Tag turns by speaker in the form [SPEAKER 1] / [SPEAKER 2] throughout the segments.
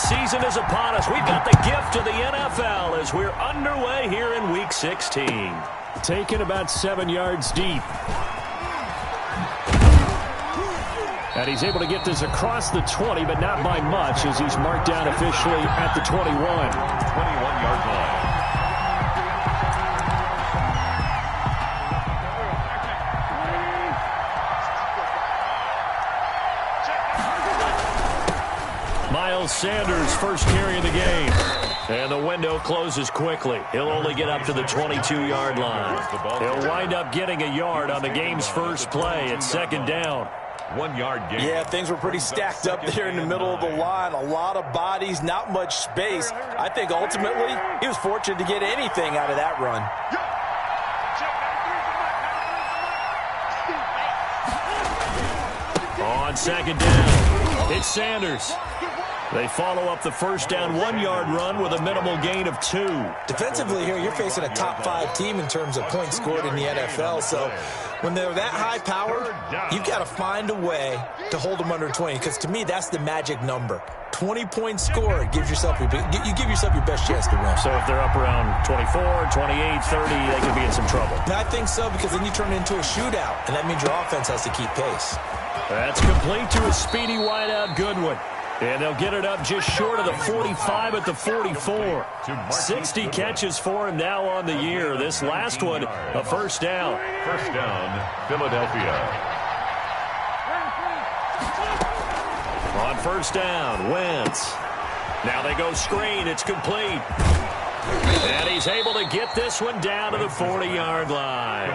[SPEAKER 1] season is upon us. We've got the gift of the NFL as we're underway here in Week 16.
[SPEAKER 2] Taken about 7 yards deep. And he's able to get this across the 20, but not by much as he's marked down officially at the 21.
[SPEAKER 3] 21-yard line.
[SPEAKER 1] Miles Sanders first carry of the game. And the window closes quickly. He'll only get up to the 22-yard line. He'll wind up getting a yard on the game's first play at second down.
[SPEAKER 3] 1 yard gain.
[SPEAKER 4] Yeah, things were pretty stacked up there in the middle of the line. A lot of bodies, not much space. I think ultimately he was fortunate to get anything out of that run.
[SPEAKER 1] On second down, it's Sanders. They follow up the first down 1-yard run with a minimal gain of 2.
[SPEAKER 4] Defensively here, you're facing a top 5 team in terms of points scored in the NFL. So when they're that high powered, you've got to find a way to hold them under 20. Because to me, that's the magic number. 20 points scored you give yourself your best chance to win.
[SPEAKER 1] So if they're up around 24, 28, 30, they could be in some trouble.
[SPEAKER 4] And I think so, because then you turn it into a shootout, and that means your offense has to keep pace.
[SPEAKER 1] That's complete to a speedy wideout Goodwin. And they'll get it up just short of the 45 at the 44. 60 catches for him now on the year. This last one, a first down.
[SPEAKER 3] First down, Philadelphia.
[SPEAKER 1] On first down, Wentz. Now they go screen. It's complete. And he's able to get this one down to the 40-yard line.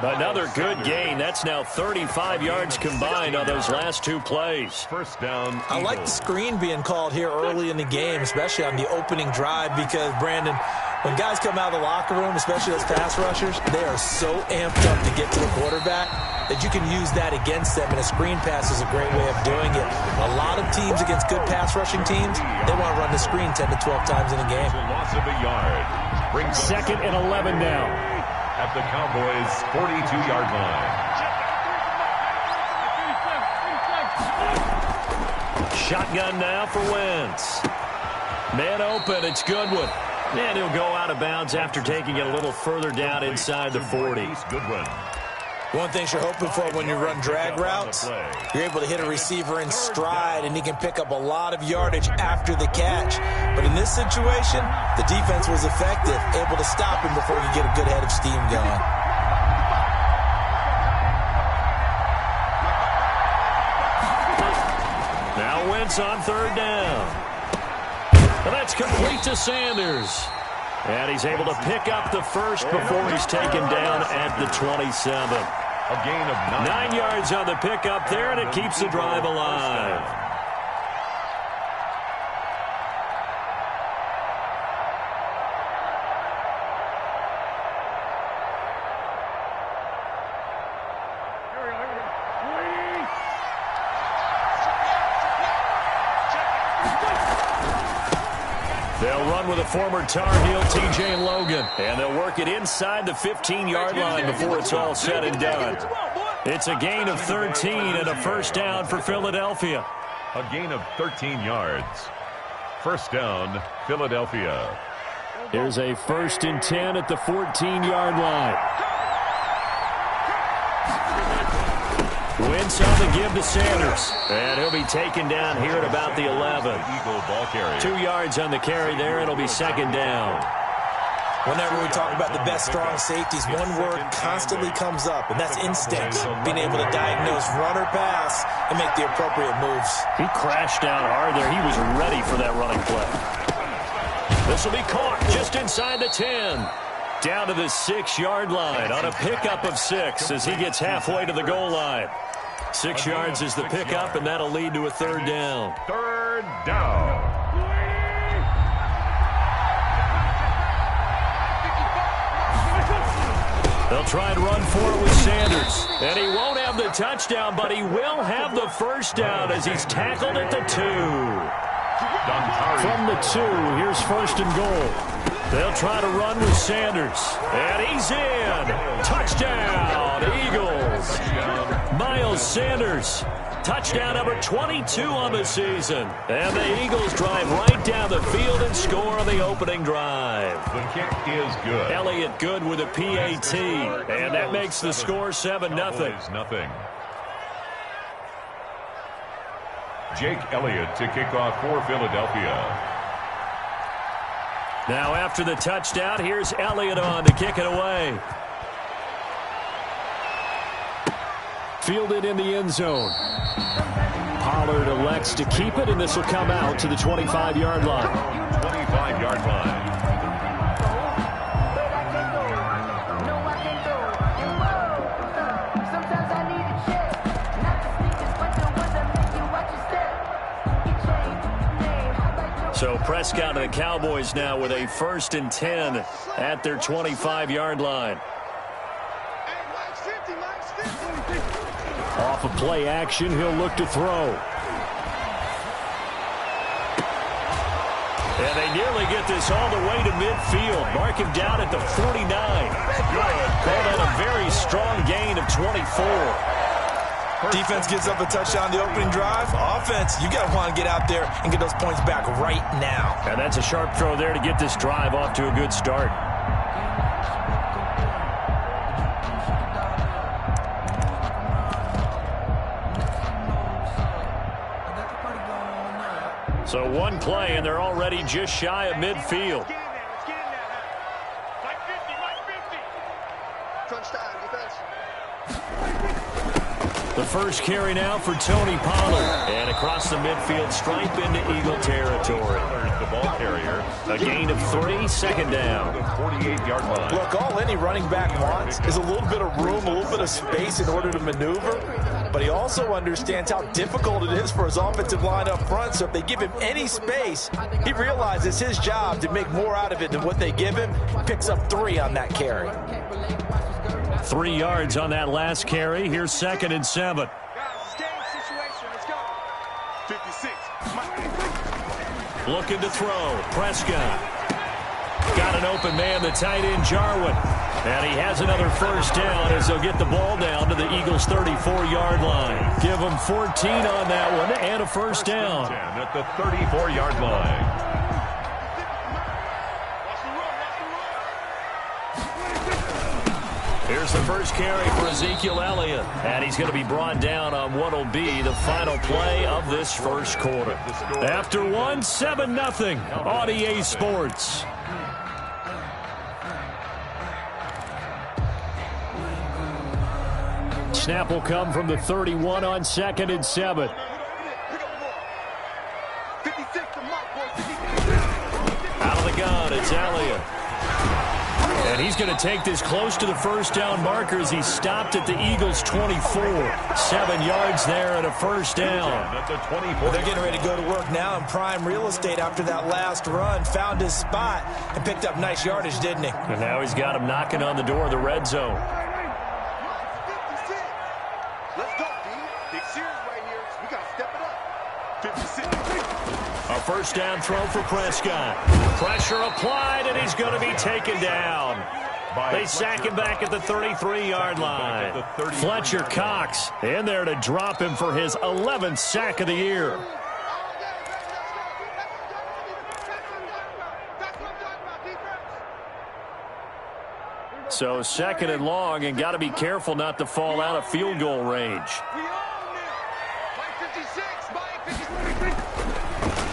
[SPEAKER 1] Another good gain. That's now 35 yards combined on those last 2 plays.
[SPEAKER 3] First down.
[SPEAKER 4] I like the screen being called here early in the game, especially on the opening drive, because, Brandon, when guys come out of the locker room, especially those pass rushers, they are so amped up to get to the quarterback that you can use that against them, and a screen pass is a great way of doing it. A lot of teams against good pass rushing teams, they want to run the screen 10 to 12 times in a game.
[SPEAKER 3] Loss of a yard.
[SPEAKER 2] Second and 11 now.
[SPEAKER 3] At the Cowboys' 42-yard line.
[SPEAKER 1] Shotgun now for Wentz. Man open, it's Goodwin. And he'll go out of bounds after taking it a little further down inside the 40.
[SPEAKER 3] Goodwin.
[SPEAKER 4] One thing you're hoping for when you run drag routes, you're able to hit a receiver in stride, and he can pick up a lot of yardage after the catch. But in this situation, the defense was effective, able to stop him before he could get a good head of steam going.
[SPEAKER 1] Now Wentz on third down. And that's complete to Sanders. And he's able to pick up the first before he's taken down at the 27.
[SPEAKER 3] A gain of
[SPEAKER 1] 9 yards on the pickup there, and it keeps the drive alive. They'll run with a former Tar Heel, T.J. Logan. And they'll work it inside the 15-yard line before it's all said and done. It's a gain of 13 and a first down for Philadelphia.
[SPEAKER 3] A gain of 13 yards. First down, Philadelphia.
[SPEAKER 2] Here's a 1st and 10 at the 14-yard line.
[SPEAKER 1] Wentz on the give to Sanders. And he'll be taken down here at about the 11.
[SPEAKER 3] Eagle ball carrier.
[SPEAKER 1] 2 yards on the carry there, and it'll be second down.
[SPEAKER 4] Whenever we talk about the best strong safeties, one word constantly comes up, and that's instinct. Being able to diagnose run or pass and make the appropriate moves.
[SPEAKER 1] He crashed down hard there. He was ready for that running play. This will be caught just inside the 10. Down to the 6-yard line on a pickup of 6 as he gets halfway to the goal line. 6 yards is the pickup, and that'll lead to a third down.
[SPEAKER 3] Third down.
[SPEAKER 1] They'll try and run for it with Sanders. And he won't have the touchdown, but he will have the first down as he's tackled at the 2. From the 2, here's first and goal. They'll try to run with Sanders. And he's in. Touchdown, Eagles. Miles Sanders Touchdown number 22 on the season. And the Eagles drive right down the field and score on the opening drive.
[SPEAKER 3] The kick is good.
[SPEAKER 1] Elliott good with a PAT. And that makes the score 7-0.
[SPEAKER 3] Nothing. Jake Elliott to kick off for Philadelphia.
[SPEAKER 1] Now after the touchdown, here's Elliott on to kick it away.
[SPEAKER 2] Fielded in the end zone. Pollard elects to keep it, and this will come out to the 25-yard line.
[SPEAKER 3] 25-yard line.
[SPEAKER 1] So Prescott and the Cowboys now with a 1st and 10 at their 25-yard line.
[SPEAKER 2] Off of play action, he'll look to throw.
[SPEAKER 1] And they nearly get this all the way to midfield. Mark him down at the 49. Call that a very strong gain of 24.
[SPEAKER 4] Defense gives up a touchdown the opening drive. Offense, you got to want to get out there and get those points back right now.
[SPEAKER 1] And that's a sharp throw there to get this drive off to a good start. So one play, and they're already just shy of midfield. The first carry now for Tony Pollard. And across the midfield stripe into Eagle territory.
[SPEAKER 3] The ball carrier.
[SPEAKER 1] A gain of 3, 2nd down.
[SPEAKER 3] The 48-yard line.
[SPEAKER 4] Look, all any running back wants is a little bit of room, a little bit of space in order to maneuver. But he also understands how difficult it is for his offensive line up front. So if they give him any space, he realizes it's his job to make more out of it than what they give him. Picks up 3 on that carry.
[SPEAKER 1] 3 yards on that last carry. Here's 2nd and 7. Looking to throw. Prescott. Got an open man, the tight end, Jarwin. And he has another 1st down as they'll get the ball down to the Eagles' 34-yard line. Give them 14 on that one and a 1st down.
[SPEAKER 3] At the 34-yard line.
[SPEAKER 1] Here's the first carry for Ezekiel Elliott. And he's going to be brought down on what will be the final play of this first quarter. After one, 7-0 on EA Sports. Snap will come from the 31 on 2nd and 7. Out of the gun, it's Elliott. And he's going to take this close to the 1st down marker as he stopped at the Eagles' 24. 7 yards there and a 1st down.
[SPEAKER 4] They're getting ready to go to work now in prime real estate after that last run. Found his spot and picked up nice yardage, didn't he?
[SPEAKER 1] And now he's got him knocking on the door of the red zone. A 1st down throw for Prescott. Pressure applied, and he's going to be taken down. They sack him back at the 33-yard line. Fletcher Cox in there to drop him for his 11th sack of the year. So 2nd and long, and got to be careful not to fall out of field goal range.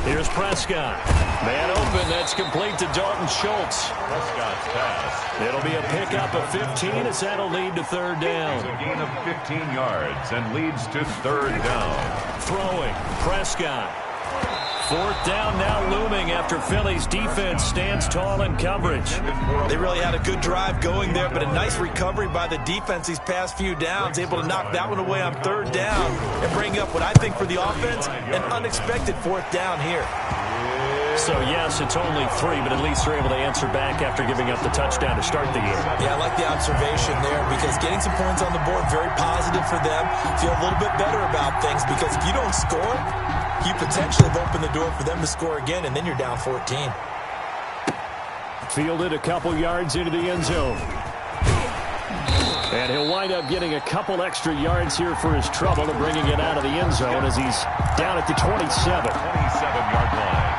[SPEAKER 1] Here's Prescott. Man open. That's complete to Dalton Schultz.
[SPEAKER 3] Prescott's pass.
[SPEAKER 1] It'll be a pickup of 15 as that'll lead to 3rd down.
[SPEAKER 3] It's a gain of 15 yards and leads to 3rd down.
[SPEAKER 1] Throwing. Prescott. 4th down now looming after Philly's defense stands tall in coverage.
[SPEAKER 4] They really had a good drive going there, but a nice recovery by the defense these past few downs, able to knock that one away on 3rd down and bring up what I think for the offense, an unexpected 4th down here.
[SPEAKER 1] So, yes, it's only 3, but at least they're able to answer back after giving up the touchdown to start the year.
[SPEAKER 4] Yeah, I like the observation there because getting some points on the board, very positive for them. Feel a little bit better about things because if you don't score, you potentially have opened the door for them to score again, and then you're down 14.
[SPEAKER 2] Fielded a couple yards into the end zone. And he'll wind up getting a couple extra yards here for his trouble and bringing it out of the end zone as he's down at the 27.
[SPEAKER 3] 27-yard line.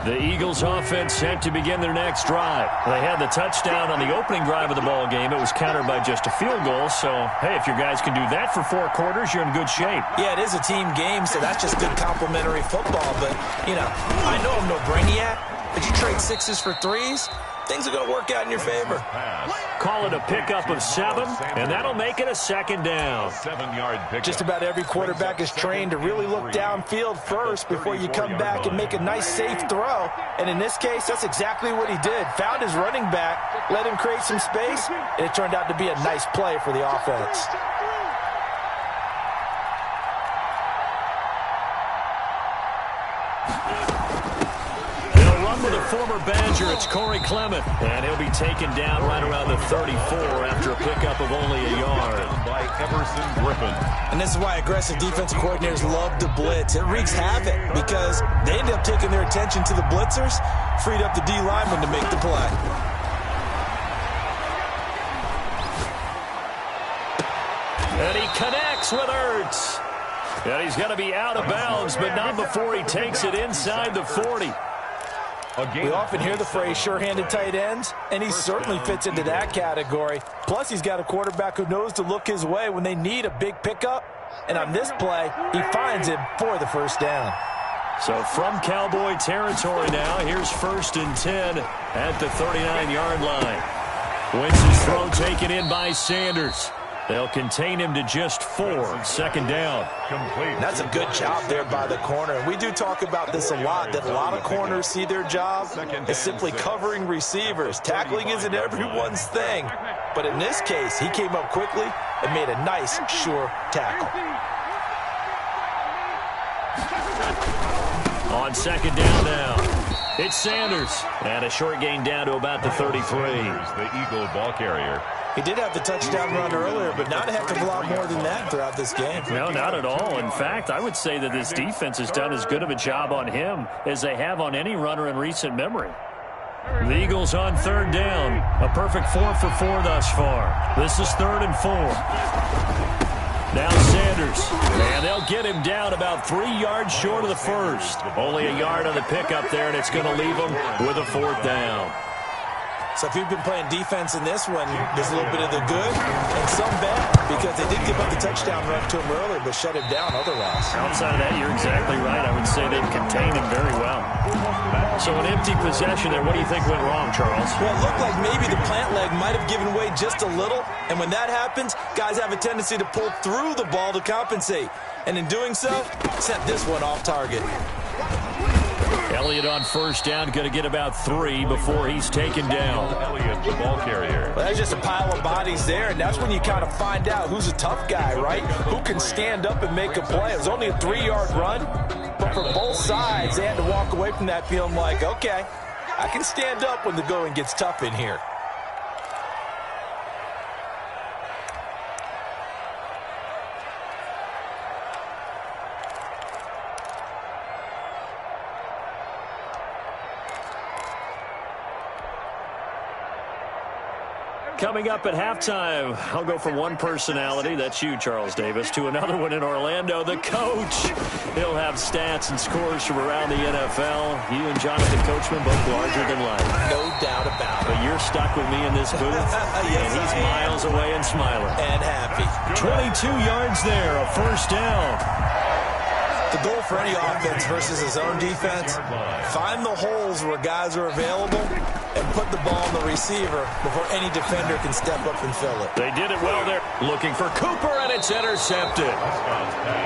[SPEAKER 2] The Eagles offense set to begin their next drive. They had the touchdown on the opening drive of the ball game. It was countered by just a field goal. So, hey, if your guys can do that for 4 quarters, you're in good shape.
[SPEAKER 4] Yeah, it is a team game, so that's just good complimentary football. But, you know, I know I'm no brainiac, but you trade 6s for 3s, things are going to work out in your favor.
[SPEAKER 2] Call it a pickup of 7, and that'll make it a 2nd down.
[SPEAKER 3] 7-yard pickup.
[SPEAKER 4] Just about every quarterback is trained to really look downfield first before you come back and make a nice, safe throw. And in this case, that's exactly what he did. Found his running back, let him create some space, and it turned out to be a nice play for the offense.
[SPEAKER 2] With a former Badger, it's Corey Clement. And he'll be taken down right around the 34 after a pickup of only a yard.
[SPEAKER 3] By Everson Griffin.
[SPEAKER 4] And this is why aggressive defensive coordinators love to blitz. It wreaks havoc because they end up taking their attention to the blitzers, freed up the D lineman to make the play.
[SPEAKER 2] And he connects with Ertz. And he's going to be out of bounds, but not before he takes it inside the 40.
[SPEAKER 4] We often hear the phrase sure-handed tight ends, and he certainly fits into that category. Plus, he's got a quarterback who knows to look his way when they need a big pickup. And on this play, he finds him for the first down.
[SPEAKER 2] So from Cowboy territory now, here's 1st and 10 at the 39-yard line. Wentz's throw taken in by Sanders. They'll contain him to just 4. 2nd down.
[SPEAKER 3] Complete.
[SPEAKER 4] That's a good job there by the corner. And we do talk about this a lot, that a lot of corners see their job as simply covering receivers. Tackling isn't everyone's thing. But in this case, he came up quickly and made a nice, sure tackle.
[SPEAKER 2] On 2nd down now, it's Sanders. And a short gain down to about the 33.
[SPEAKER 3] The Eagle ball carrier.
[SPEAKER 4] He did have the touchdown run earlier, but not a heck of a lot more than that throughout this game.
[SPEAKER 2] No, not at all. In fact, I would say that this defense has done as good of a job on him as they have on any runner in recent memory. The Eagles on 3rd down. A perfect 4 for 4 thus far. This is 3rd and 4. Now Sanders. And they'll get him down about 3 yards short of the 1st. Only a yard on the pickup there, and it's going to leave him with a 4th down.
[SPEAKER 4] So if you've been playing defense in this one, there's a little bit of the good and some bad, because they did give up the touchdown run to him earlier, but shut him down otherwise.
[SPEAKER 2] Outside of that, you're exactly right. I would say they've contained him very well. So an empty possession there. What do you think went wrong, Charles?
[SPEAKER 4] Well, it looked like maybe the plant leg might have given way just a little, and when that happens, guys have a tendency to pull through the ball to compensate. And in doing so, sent this one off target.
[SPEAKER 2] Elliott on 1st down, going to get about 3 before he's taken down.
[SPEAKER 3] Elliott, the ball carrier.
[SPEAKER 4] Well, there's just a pile of bodies there, and that's when you kind of find out who's a tough guy, right? Who can stand up and make a play. It was only a 3-yard run, but for both sides, they had to walk away from that feeling like, okay, I can stand up when the going gets tough in here.
[SPEAKER 2] Coming up at halftime, I'll go from one personality, that's you, Charles Davis, to another one in Orlando, the coach. He'll have stats and scores from around the NFL. You and Jonathan Coachman, both larger than life.
[SPEAKER 4] No doubt about it.
[SPEAKER 2] But you're stuck with me in this booth,
[SPEAKER 4] yes,
[SPEAKER 2] and he's miles away and smiling.
[SPEAKER 4] And happy.
[SPEAKER 2] 22 yards there, a 1st down.
[SPEAKER 4] The goal for any offense versus his own defense, find the holes where guys are available and put the ball on the receiver before any defender can step up and fill it.
[SPEAKER 2] They did it well there. Looking for Cooper, and it's intercepted.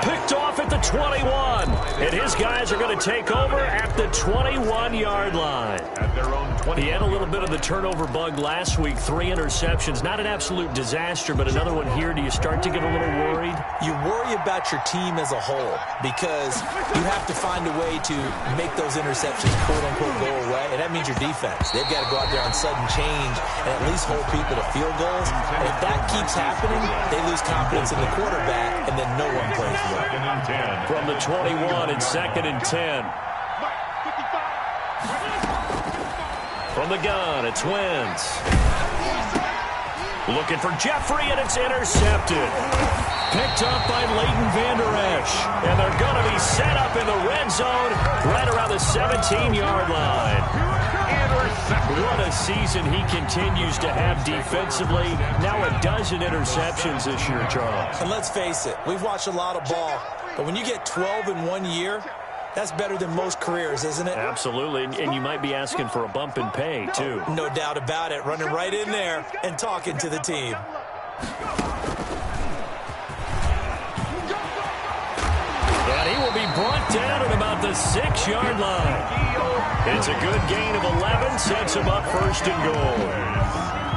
[SPEAKER 2] Picked off at the 21. And his guys are going to take over at the 21-yard line.
[SPEAKER 3] At their own 20.
[SPEAKER 2] He had a little bit of the turnover bug last week. 3 interceptions. Not an absolute disaster, but another one here. Do you start to get a little worried?
[SPEAKER 4] You worry about your team as a whole because you have to find a way to make those interceptions, quote-unquote, go away, and that means your defense. They've got got to go out there on sudden change and at least hold people to field goals. And if that keeps happening, they lose confidence in the quarterback, and then no one plays well.
[SPEAKER 2] From the 21, it's 2nd and 10. From the gun, it's Wentz. Looking for Jeffrey, and it's intercepted. Picked up by Leighton Vander Esch. And they're going to be set up in the red zone right around the 17-yard line. What a season he continues to have defensively. Now 12 interceptions this year, Charles.
[SPEAKER 4] And let's face it, we've watched a lot of ball. But when you get 12 in 1 year, that's better than most careers, isn't it?
[SPEAKER 2] Absolutely, and you might be asking for a bump in pay, too.
[SPEAKER 4] No doubt about it, running right in there and talking to the team.
[SPEAKER 2] And he will be brought down at about the 6-yard line. It's a good gain of 11, sets him up 1st and goal.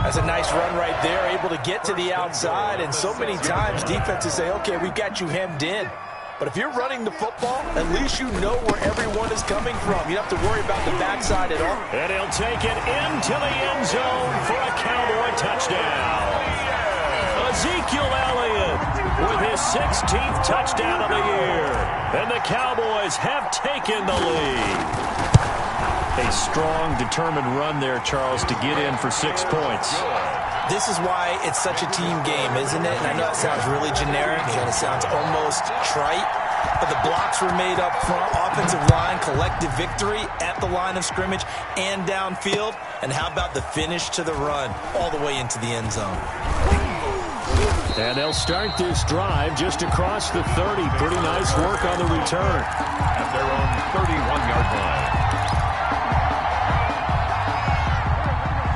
[SPEAKER 4] That's a nice run right there, able to get to the outside, and so many times defenses say, okay, we've got you hemmed in. But if you're running the football, at least you know where everyone is coming from. You don't have to worry about the backside at all.
[SPEAKER 2] And he'll take it into the end zone for a Cowboy touchdown. Ezekiel Elliott with his 16th touchdown of the year. And the Cowboys have taken the lead. A strong, determined run there, Charles, to get in for 6 points.
[SPEAKER 4] This is why it's such a team game, isn't it? And I know it sounds really generic and it sounds almost trite, but the blocks were made up front, offensive line, collective victory at the line of scrimmage and downfield. And how about the finish to the run all the way into the end zone?
[SPEAKER 2] And they'll start this drive just across the 30. Pretty nice work on the return.
[SPEAKER 3] At their own 31-yard line.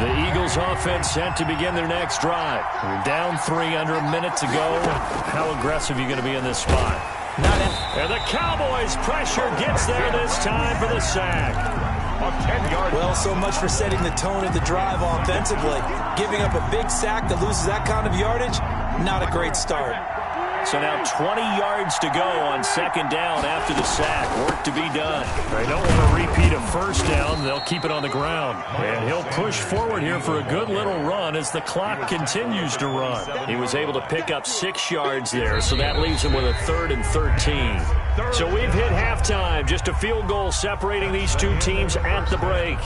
[SPEAKER 2] The Eagles offense set to begin their next drive. We're down 3 under a minute to go. How aggressive are you going to be in this spot? And the Cowboys' pressure gets there this time for the sack.
[SPEAKER 4] Well, so much for setting the tone of the drive offensively. Giving up a big sack that loses that kind of yardage, not a great start.
[SPEAKER 2] So now 20 yards to go on 2nd down after the sack. Work to be done. They don't want to repeat a 1st down. They'll keep it on the ground. And he'll push forward here for a good little run as the clock continues to run. He was able to pick up 6 yards there, so that leaves him with a 3rd and 13. So we've hit halftime. Just a field goal separating these two teams at the break.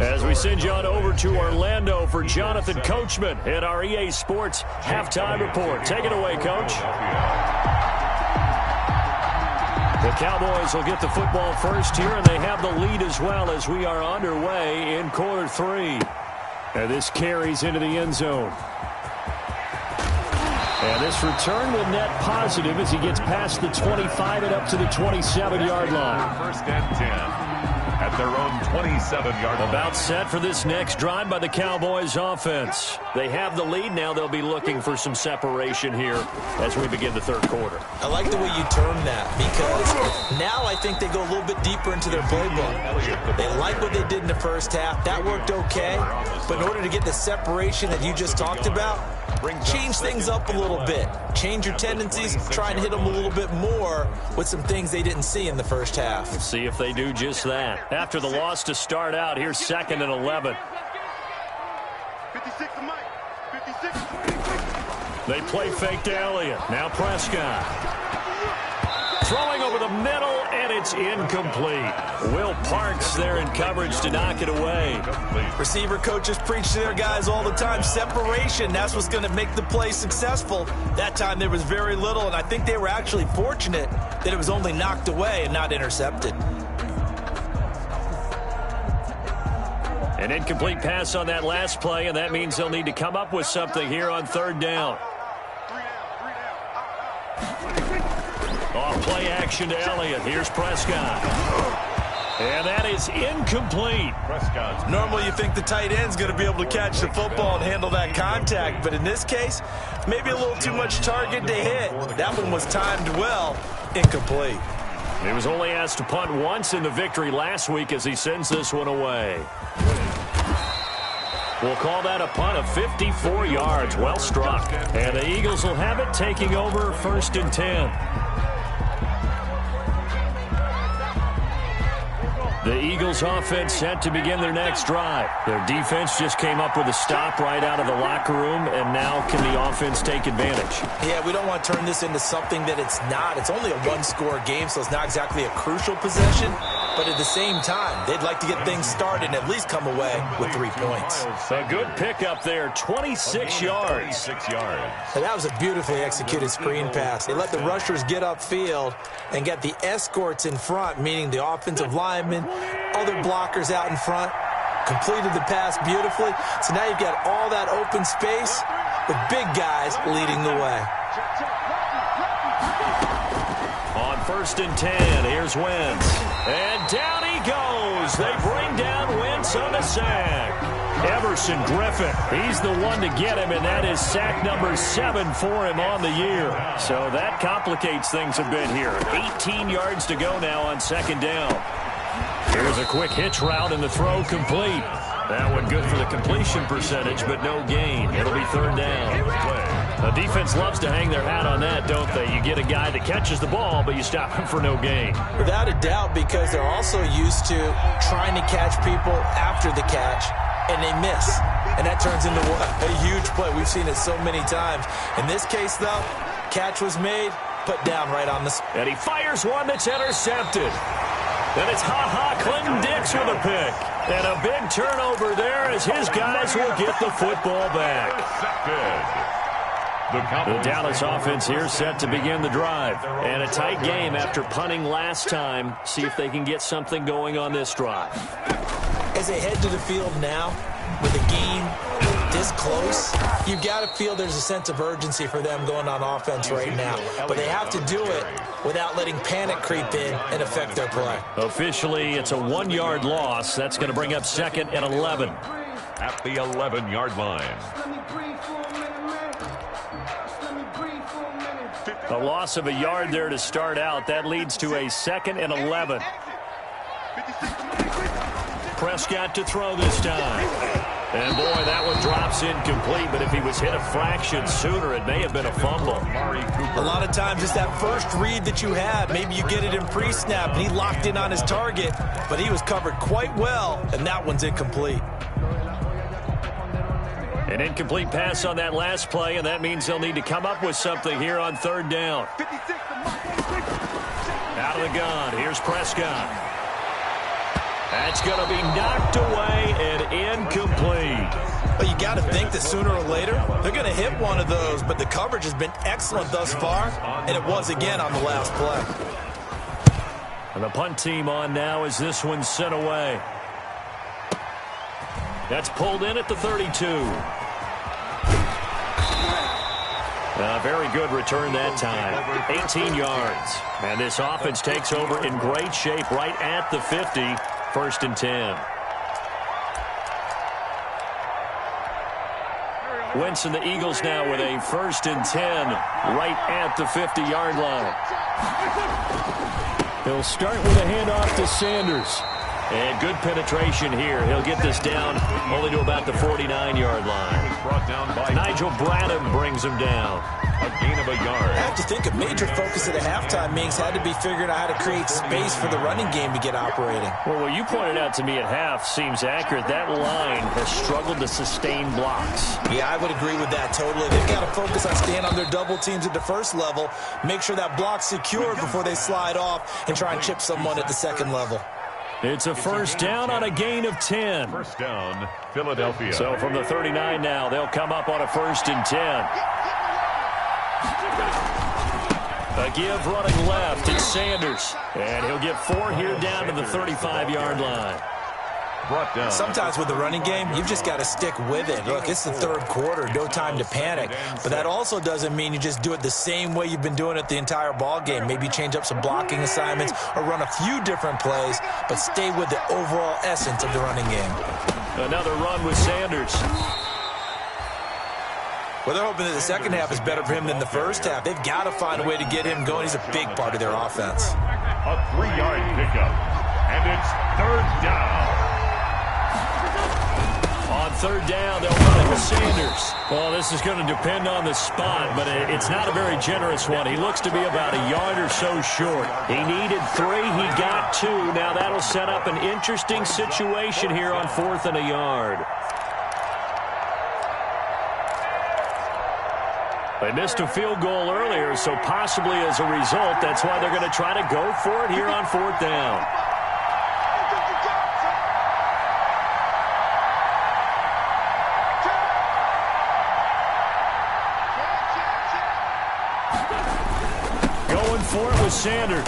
[SPEAKER 2] As we send you on over to Orlando for Jonathan Coachman at our EA Sports Halftime Report. Take it away, Coach. The Cowboys will get the football first here, and they have the lead as well as we are underway in quarter 3. And this carries into the end zone. And this return will net positive as he gets past the 25 and up to the 27-yard line.
[SPEAKER 3] 1st and 10. At their own 27-yard line.
[SPEAKER 2] About set for this next drive by the Cowboys offense. They have the lead now. They'll be looking for some separation here as we begin the 3rd quarter.
[SPEAKER 4] I like the way you term that because now I think they go a little bit deeper into their playbook. They like what they did in the 1st half. That worked okay. But in order to get the separation that you just talked about, change things up a little bit. Change your tendencies. Try and hit them a little bit more with some things they didn't see in the 1st half.
[SPEAKER 2] We'll see if they do just that. After the loss to start out, here's 2nd and 11.
[SPEAKER 5] 56 to Mike. 56.
[SPEAKER 2] They play fake to Elliott. Now Prescott. Throwing over the middle, and it's incomplete. Will Parks there in coverage to knock it away.
[SPEAKER 4] Receiver coaches preach to their guys all the time. Separation, that's what's going to make the play successful. That time there was very little, and I think they were actually fortunate that it was only knocked away and not intercepted.
[SPEAKER 2] An incomplete pass on that last play, and that means they'll need to come up with something here on 3rd down. Off play action to Elliott. Here's Prescott. And that is incomplete.
[SPEAKER 3] Prescott.
[SPEAKER 4] Normally you think the tight end's going to be able to catch the football and handle that contact, but in this case, maybe a little too much target to hit. That one was timed well. Incomplete.
[SPEAKER 2] He was only asked to punt once in the victory last week as he sends this one away. We'll call that a punt of 54 yards. Well struck. And the Eagles will have it, taking over 1st and 10. The Eagles offense set to begin their next drive. Their defense just came up with a stop right out of the locker room, and now can the offense take advantage?
[SPEAKER 4] Yeah, we don't want to turn this into something that it's not. It's only a one-score game, so it's not exactly a crucial possession. But at the same time, they'd like to get things started and at least come away with 3 points.
[SPEAKER 2] A good pickup there, 26 yards.
[SPEAKER 3] 26 yards.
[SPEAKER 4] And that was a beautifully executed screen pass. They let the rushers get upfield and get the escorts in front, meaning the offensive linemen, other blockers out in front, completed the pass beautifully. So now you've got all that open space with big guys leading the way.
[SPEAKER 2] On 1st and 10, here's Wentz. And down he goes. They bring down Wentz on a sack. Everson Griffin, he's the one to get him, and that is sack number 7 for him on the year. So that complicates things a bit here. 18 yards to go now on 2nd down. Here's a quick hitch route, and the throw complete. That one good for the completion percentage, but no gain. It'll be 3rd down. The defense loves to hang their hat on that, don't they? You get a guy that catches the ball, but you stop him for no gain.
[SPEAKER 4] Without a doubt, because they're also used to trying to catch people after the catch, and they miss. And that turns into a huge play. We've seen it so many times. In this case, though, catch was made, put down right on the spot.
[SPEAKER 2] And he fires one that's intercepted. And it's Clinton Dix with a pick. And a big turnover there as his guys will get the football back. The Dallas offense here set to begin the drive. And a tight game after punting last time. See if they can get something going on this drive.
[SPEAKER 4] As they head to the field now, with the game this close, you've got to feel there's a sense of urgency for them going on offense right now. But they have to do it without letting panic creep in and affect their play.
[SPEAKER 2] Officially, it's a 1-yard loss. That's going to bring up 2nd and 11.
[SPEAKER 3] At the 11-yard line.
[SPEAKER 2] A loss of a yard there to start out. That leads to a 2nd and 11. Prescott to throw this time. And, boy, that one drops incomplete. But if he was hit a fraction sooner, it may have been a fumble.
[SPEAKER 4] A lot of times it's that first read that you have. Maybe you get it in pre-snap, and he locked in on his target. But he was covered quite well, and that one's incomplete.
[SPEAKER 2] An incomplete pass on that last play, and that means they'll need to come up with something here on 3rd down. Out of the gun, here's Prescott. That's going to be knocked away and incomplete.
[SPEAKER 4] Well, you got to think that sooner or later they're going to hit one of those, but the coverage has been excellent thus far, and it was again on the last play.
[SPEAKER 2] And the punt team on now as this one's sent away. That's pulled in at the 32. Very good return that time. 18 yards. And this offense takes over in great shape right at the 50. 1st and 10. Wentz and the Eagles now with a 1st and 10 right at the 50-yard line. They'll start with a handoff to Sanders. And good penetration here. He'll get this down only to about the 49-yard line. Nigel Bradham brings him down.
[SPEAKER 3] A gain of a yard.
[SPEAKER 4] I have to think a major focus at a halftime means had to be figuring out how to create space for the running game to get operating.
[SPEAKER 2] Well, what you pointed out to me at half seems accurate. That line has struggled to sustain blocks.
[SPEAKER 4] Yeah, I would agree with that totally. They've got to focus on staying on their double teams at the first level, make sure that block's secured before they slide off and try and chip someone at the second level.
[SPEAKER 2] It's a 1st down on a gain of 10.
[SPEAKER 3] 1st down, Philadelphia.
[SPEAKER 2] So from the 39 now, they'll come up on a 1st and 10. A give running left, it's Sanders. And he'll get 4 here down to the 35-yard line.
[SPEAKER 3] Brought down.
[SPEAKER 4] Sometimes with the running game, you've just got to stick with it. Look, it's the 3rd quarter, no time to panic. But that also doesn't mean you just do it the same way you've been doing it the entire ball game. Maybe change up some blocking assignments or run a few different plays, but stay with the overall essence of the running game.
[SPEAKER 2] Another run with Sanders.
[SPEAKER 4] Well, they're hoping that the second half is better for him than the first half. They've got to find a way to get him going. He's a big part of their offense.
[SPEAKER 3] A 3-yard pickup, and it's 3rd down.
[SPEAKER 2] On third down. They'll run it with Sanders. Well, this is going to depend on the spot, but it's not a very generous one. He looks to be about a yard or so short. He needed 3. He got 2. Now that'll set up an interesting situation here on 4th and a yard. They missed a field goal earlier, so possibly as a result, that's why they're going to try to go for it here on 4th down. Going for it with Sanders.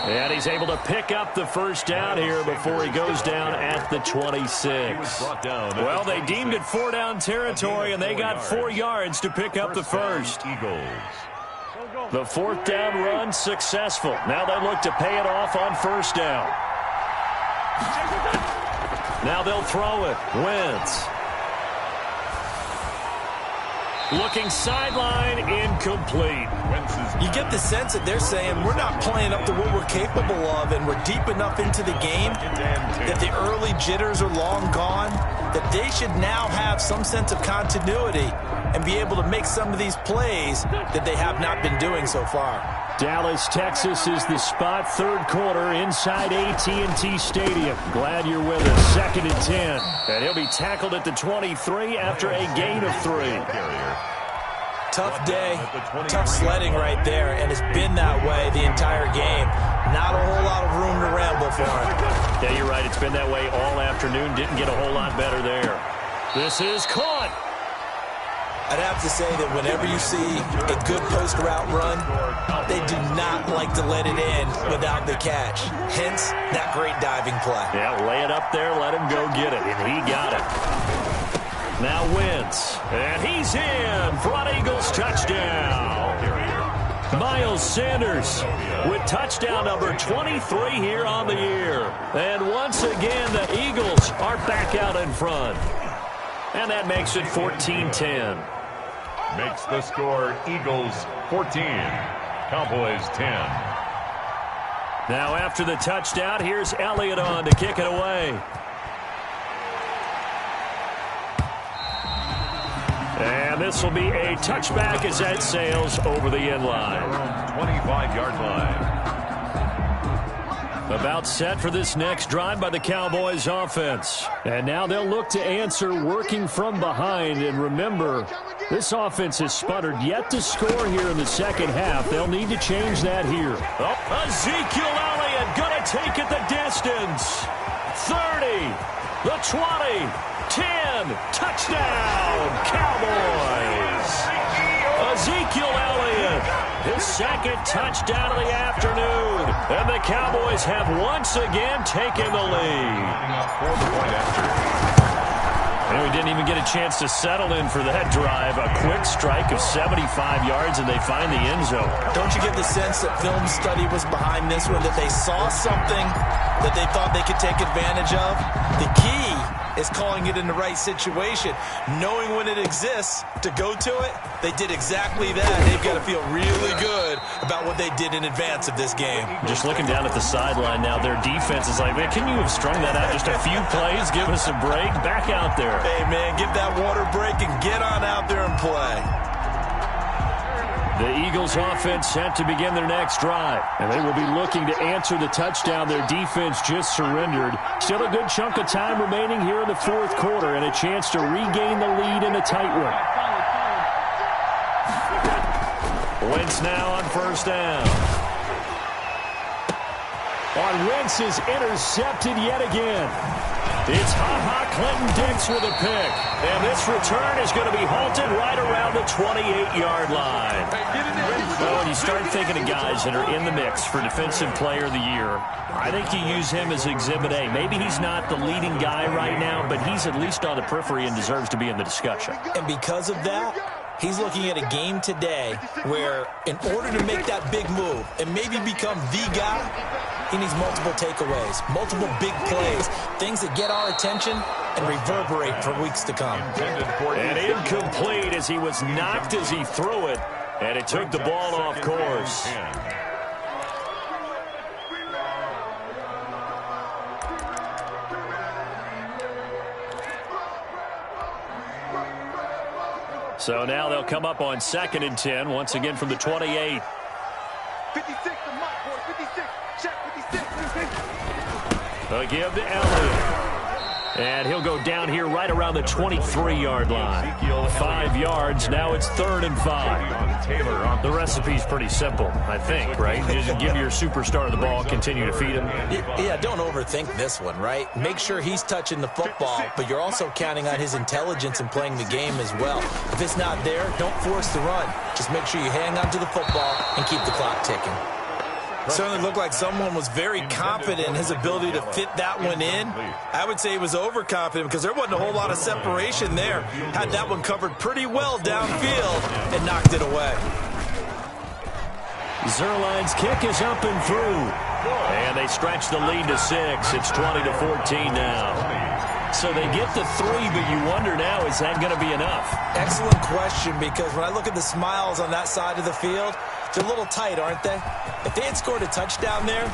[SPEAKER 2] And he's able to pick up the first down here before he goes down at the 26. Well, they deemed it 4-down territory, and they got 4 yards to pick up the first. The 4th down run successful. Now they look to pay it off on 1st down. Now they'll throw it. Wentz. Looking sideline, incomplete.
[SPEAKER 4] You get the sense that they're saying we're not playing up to what we're capable of, and we're deep enough into the game that the early jitters are long gone, that they should now have some sense of continuity and be able to make some of these plays that they have not been doing so far.
[SPEAKER 2] Dallas, Texas is the spot. 3rd quarter inside AT&T Stadium. Glad you're with us. 2nd and 10. And he'll be tackled at the 23 after a gain of 3.
[SPEAKER 4] Tough day, tough sledding right there, and it's been that way the entire game. Not a whole lot of room to ramble for him.
[SPEAKER 2] Yeah, you're right. It's been that way all afternoon. Didn't get a whole lot better there. This is caught.
[SPEAKER 4] I'd have to say that whenever you see a good post route run, they do not like to let it in without the catch. Hence, that great diving play.
[SPEAKER 2] Yeah, lay it up there, let him go get it, and he got it. Now Wentz, and he's in for an Eagles touchdown. Miles Sanders with touchdown number 23 here on the year. And once again, the Eagles are back out in front. And that makes it 14-10.
[SPEAKER 3] Makes the score Eagles 14, Cowboys 10.
[SPEAKER 2] Now after the touchdown, here's Elliott on to kick it away. And this will be a touchback as that sails over the end line.
[SPEAKER 3] 25-yard line.
[SPEAKER 2] About set for this next drive by the Cowboys offense. And now they'll look to answer working from behind. And remember, this offense has sputtered yet to score here in the second half. They'll need to change that here. Oh, Ezekiel Elliott going to take it the distance. 30, the 20, 10, touchdown, Cowboys. Ezekiel Elliott, his 2nd touchdown of the afternoon. And the Cowboys have once again taken the lead. And we didn't even get a chance to settle in for that drive. A quick strike of 75 yards, and they find the end zone.
[SPEAKER 4] Don't you get the sense that film study was behind this one, that they saw something that they thought they could take advantage of? The key is calling it in the right situation, knowing when it exists to go to it. They did exactly that. They've got to feel really good about what they did in advance of this game.
[SPEAKER 2] Just looking down at the sideline now, their defense is like, man, can you have strung that out just a few plays? Give us a break. Back out there.
[SPEAKER 4] Hey, man, give that water break and get on out there and play.
[SPEAKER 2] The Eagles offense set to begin their next drive, and they will be looking to answer the touchdown their defense just surrendered. Still a good chunk of time remaining here in the 4th quarter and a chance to regain the lead in a tight one. Wentz now on 1st down. Wentz is intercepted yet again. It's Ha-Ha Clinton Dix with a pick. And this return is going to be halted right around the 28-yard line. Well, when you start thinking of guys that are in the mix for Defensive Player of the Year, I think you use him as Exhibit A. Maybe he's not the leading guy right now, but he's at least on the periphery and deserves to be in the discussion.
[SPEAKER 4] And because of that, he's looking at a game today where in order to make that big move and maybe become the guy, he needs multiple takeaways, multiple big plays, things that get our attention and reverberate for weeks to come.
[SPEAKER 2] And incomplete as he was knocked as he threw it, and it took the ball off course. So now they'll come up on 2nd and 10, once again from the 28.
[SPEAKER 5] 56 to Mike, boy. 56. Check 56.
[SPEAKER 2] They'll give to Elliott. And he'll go down here right around the 23-yard line. 5 yards. Now it's 3rd and 5. The recipe's pretty simple, I think, right? Just give your superstar the ball, continue to feed him.
[SPEAKER 4] Yeah, don't overthink this one, right? Make sure he's touching the football, but you're also counting on his intelligence in playing the game as well. If it's not there, don't force the run. Just make sure you hang on to the football and keep the clock ticking. Certainly looked like someone was very confident in his ability to fit that one in. I would say he was overconfident because there wasn't a whole lot of separation there. Had that one covered pretty well downfield and knocked it away.
[SPEAKER 2] Zerline's kick is up and through. And they stretch the lead to 6. It's 20-14 now. So they get to 3, but you wonder now, is that going to be enough?
[SPEAKER 4] Excellent question, because when I look at the smiles on that side of the field, they're a little tight, aren't they? If they had scored a touchdown there,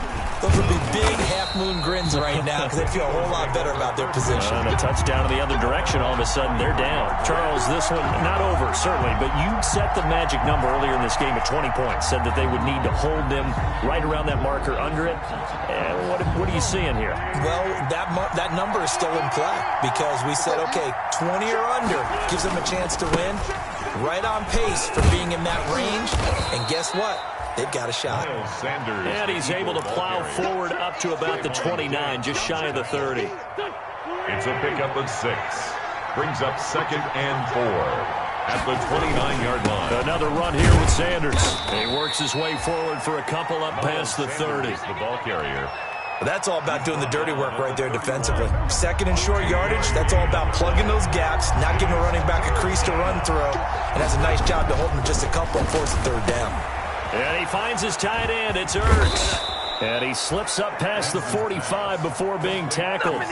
[SPEAKER 4] those would be big half-moon grins right now because they'd feel a whole lot better about their position.
[SPEAKER 2] And a touchdown in the other direction, all of a sudden they're down. Charles, this one, not over, certainly, but you set the magic number earlier in this game at 20 points, said that they would need to hold them right around that marker under it. What are you seeing here?
[SPEAKER 4] Well, that number is still in play because we said, okay, 20 or under gives them a chance to win. Right on pace for being in that range. And guess what? They've got a shot.
[SPEAKER 2] And he's able to plow forward up to about the 29, just shy of the 30.
[SPEAKER 3] It's a pickup of 6. Brings up 2nd and 4 at the 29-yard line.
[SPEAKER 2] Another run here with Sanders. He works his way forward for a couple up past the 30.
[SPEAKER 3] The ball carrier.
[SPEAKER 4] That's all about doing the dirty work right there defensively. 2nd and short yardage, that's all about plugging those gaps, not giving a running back a crease to run through, and that's a nice job to hold him just a couple and force the 3rd down.
[SPEAKER 2] And he finds his tight end. It's Ertz. And he slips up past the 45 before being tackled.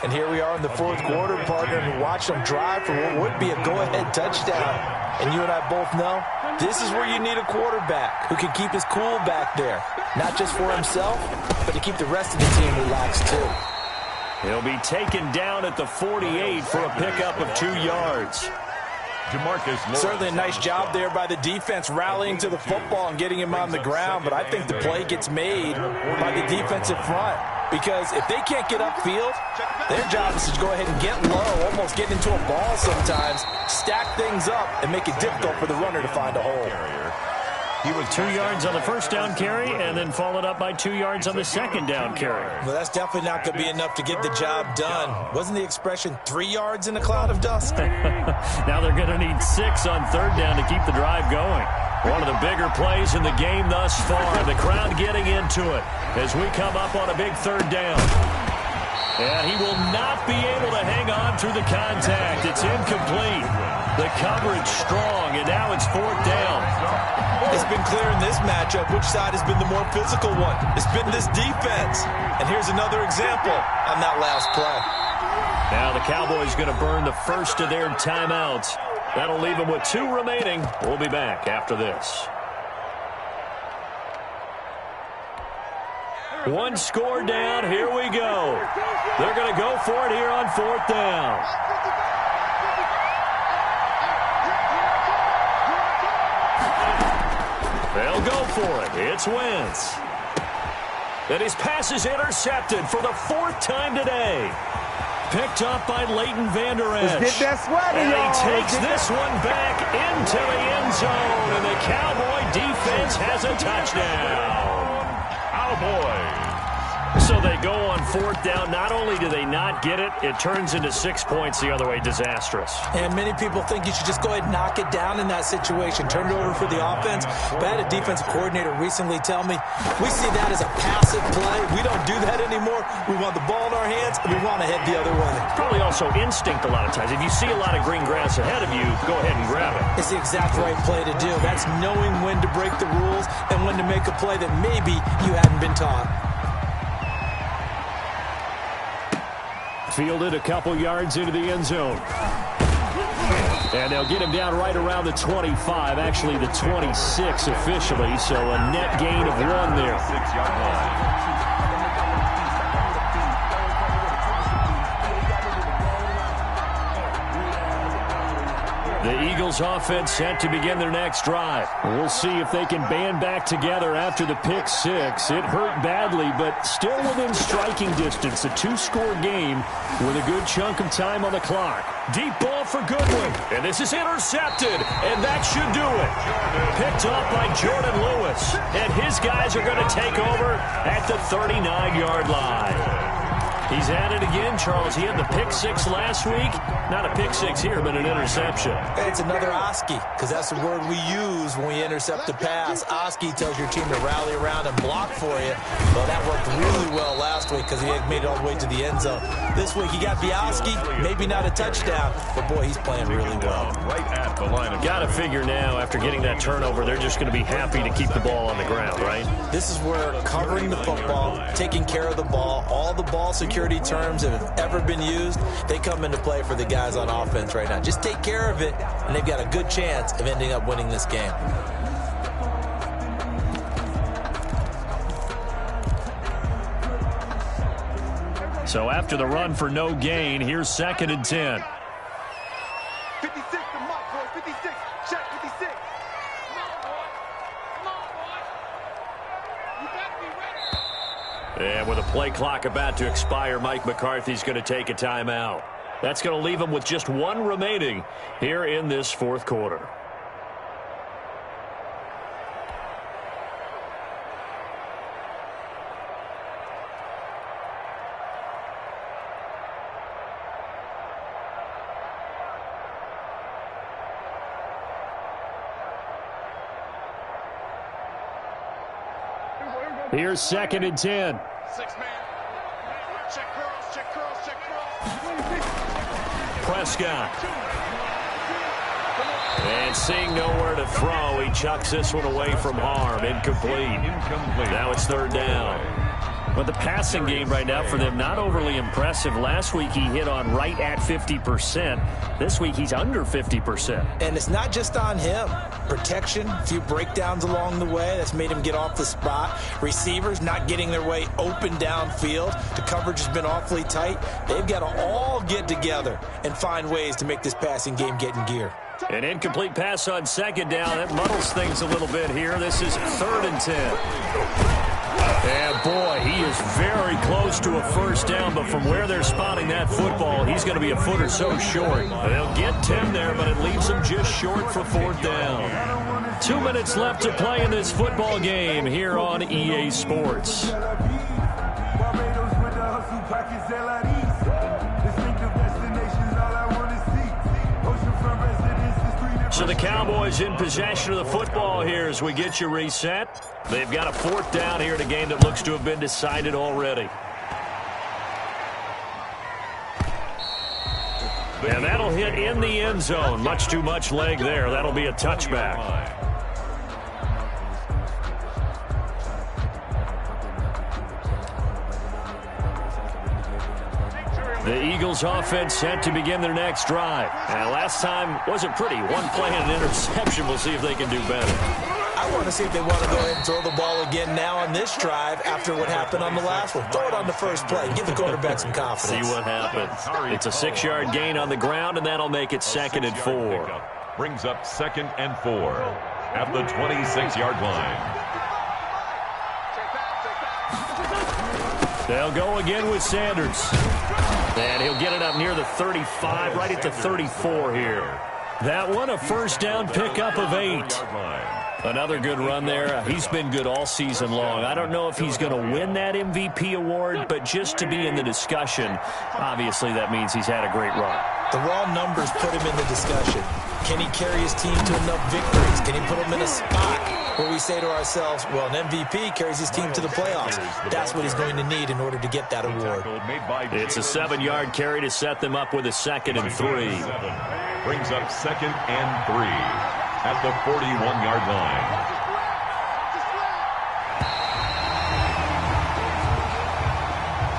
[SPEAKER 4] And here we are in the 4th quarter, partner, and watch them drive for what would be a go-ahead touchdown. And you and I both know this is where you need a quarterback who can keep his cool back there. Not just for himself, but to keep the rest of the team relaxed too.
[SPEAKER 2] He'll be taken down at the 48 for a pickup of 2 yards.
[SPEAKER 4] Certainly a nice job there by the defense rallying to the football and getting him on the ground, but I think the play gets made by the defensive front because if they can't get upfield, their job is to go ahead and get low, almost get into a ball sometimes, stack things up, and make it difficult for the runner to find a hole.
[SPEAKER 2] He was 2 yards on the first down carry and then followed up by 2 yards on the second down carry.
[SPEAKER 4] Well, that's definitely not going to be enough to get the job done. Wasn't the expression 3 yards in a cloud of dust?
[SPEAKER 2] Now they're going to need 6 on third down to keep the drive going. One of the bigger plays in the game thus far. The crowd getting into it as we come up on a big 3rd down. And he will not be able to hang on through the contact. It's incomplete. The coverage strong, and now it's 4th down.
[SPEAKER 4] It's been clear in this matchup which side has been the more physical one. It's been this defense. And here's another example on that last play.
[SPEAKER 2] Now the Cowboys going to burn the first of their timeouts. That'll leave them with 2 remaining. We'll be back after this. 1 score down. Here we go. They're going to go for it here on 4th down. They'll go for it. It's Wentz. And his pass is intercepted for the 4th time today. Picked up by Leighton Vander Esch.
[SPEAKER 5] Let's get that swagger,
[SPEAKER 2] and he
[SPEAKER 5] y'all.
[SPEAKER 2] takes this one back into the end zone. And the Cowboy defense has a touchdown.
[SPEAKER 3] Cowboys.
[SPEAKER 2] So they go on 4th down. Not only do they not get it, it turns into 6 points the other way. Disastrous.
[SPEAKER 4] And many people think you should just go ahead and knock it down in that situation. Turn it over for the offense. But I had a defensive coordinator recently tell me, we see that as a passive play. We don't do that anymore. We want the ball in our hands, and we want to head the other way.
[SPEAKER 2] Probably also instinct a lot of times. If you see a lot of green grass ahead of you, go ahead and grab it.
[SPEAKER 4] It's the exact right play to do. That's knowing when to break the rules and when to make a play that maybe you hadn't been taught.
[SPEAKER 2] Fielded a couple yards into the end zone. And they'll get him down right around the 25, actually the 26 officially, so a net gain of 1 there.
[SPEAKER 3] 6-yard line.
[SPEAKER 2] The Eagles offense set to begin their next drive. We'll see if they can band back together after the pick six. It hurt badly, but still within striking distance. A two-score game with a good chunk of time on the clock. Deep ball for Goodwin. And this is intercepted. And that should do it. Picked up by Jordan Lewis. And his guys are going to take over at the 39-yard line. He's at it again, Charles. He had the pick six last week. Not a pick six here, but an interception.
[SPEAKER 4] It's another Oski, because that's the word we use when we intercept a pass. Oski tells your team to rally around and block for you. Well, that worked really well last week because he had made it all the way to the end zone. This week, he got the Oski, maybe not a touchdown, but, boy, he's playing really well.
[SPEAKER 3] Right at the line of...
[SPEAKER 2] Got to figure now, after getting that turnover, they're just going to be happy to keep the ball on the ground, right?
[SPEAKER 4] This is where covering the football, taking care of the ball, all the ball security terms that have ever been used, they come into play for the guys on offense right now. Just take care of it, and they've got a good chance of ending up winning this game.
[SPEAKER 2] So after the run for no gain, here's 2nd and 10.
[SPEAKER 5] 56 to Mike, boy. 56. Check 56.
[SPEAKER 1] And with a play clock about to expire, Mike McCarthy's going to take a timeout. That's going to leave him with just one remaining here in this fourth quarter.
[SPEAKER 2] Here's 2nd and 10.
[SPEAKER 5] 6-man. Check cross, check cross, check cross.
[SPEAKER 1] Prescott. And seeing nowhere to throw, he chucks this one away from harm. Incomplete. Now it's 3rd down.
[SPEAKER 2] But the passing game right now for them, not overly impressive. Last week he hit on right at 50%. This week he's under 50%.
[SPEAKER 4] And it's not just on him. Protection, a few breakdowns along the way. That's made him get off the spot. Receivers not getting their way open downfield. The coverage has been awfully tight. They've got to all get together and find ways to make this passing game get in gear.
[SPEAKER 2] An incomplete pass on 2nd down. That muddles things a little bit here. This is 3rd and 10. And, boy, he is very close to a 1st down, but from where they're spotting that football, he's going to be a foot or so short. They'll get 10 there, but it leaves him just short for 4th down. 2 minutes left to play in this football game here on EA Sports. So the Cowboys in possession of the football here as we get you reset. They've got a 4th down here in a game that looks to have been decided already. And that'll hit in the end zone. Much too much leg there. That'll be a touchback. The Eagles offense set to begin their next drive. And last time wasn't pretty. One play and an interception. We'll see if they can do better.
[SPEAKER 4] I want to see if they want to go ahead and throw the ball again now on this drive after what happened on the last one. Throw it on the first play. Give the quarterback some confidence.
[SPEAKER 1] See what happens. It's a 6-yard gain on the ground, and that'll make it 2nd and 4.
[SPEAKER 3] Brings up 2nd and 4 at the 26-yard line.
[SPEAKER 2] They'll go again with Sanders. And he'll get it up near the 35, right at the 34 here. That one, a 1st down pickup of 8. Another good run there. He's been good all season long. I don't know if he's going to win that MVP award, but just to be in the discussion, obviously that means he's had a great run.
[SPEAKER 4] The raw numbers put him in the discussion. Can he carry his team to enough victories? Can he put them in a spot where we say to ourselves, well, an MVP carries his team to the playoffs. That's what he's going to need in order to get that award.
[SPEAKER 1] It's a 7-yard carry to set them up with a 2nd and 3.
[SPEAKER 3] Brings up 2nd and 3 at the 41-yard line.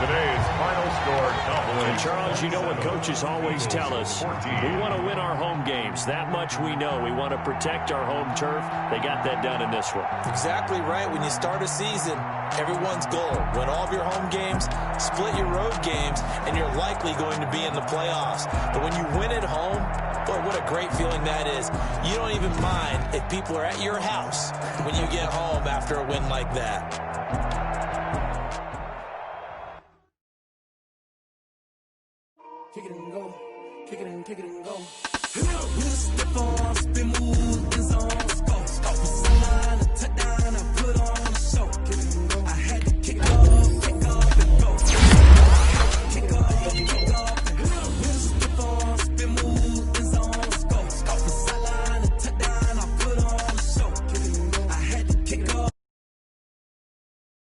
[SPEAKER 3] Today's final score compilation.
[SPEAKER 1] And Charles, you know what coaches always tell us. We want to win our home games. That much we know. We want to protect our home turf. They got that done in this one.
[SPEAKER 4] Exactly right. When you start a season, everyone's goal, win all of your home games, split your road games, and you're likely going to be in the playoffs. But when you win at home, Boy, what a great feeling that is. You don't even mind if people are at your house when you get home after a win like that.
[SPEAKER 6] Kick it and go. Kick it and go. With a step on, spin move, is on score.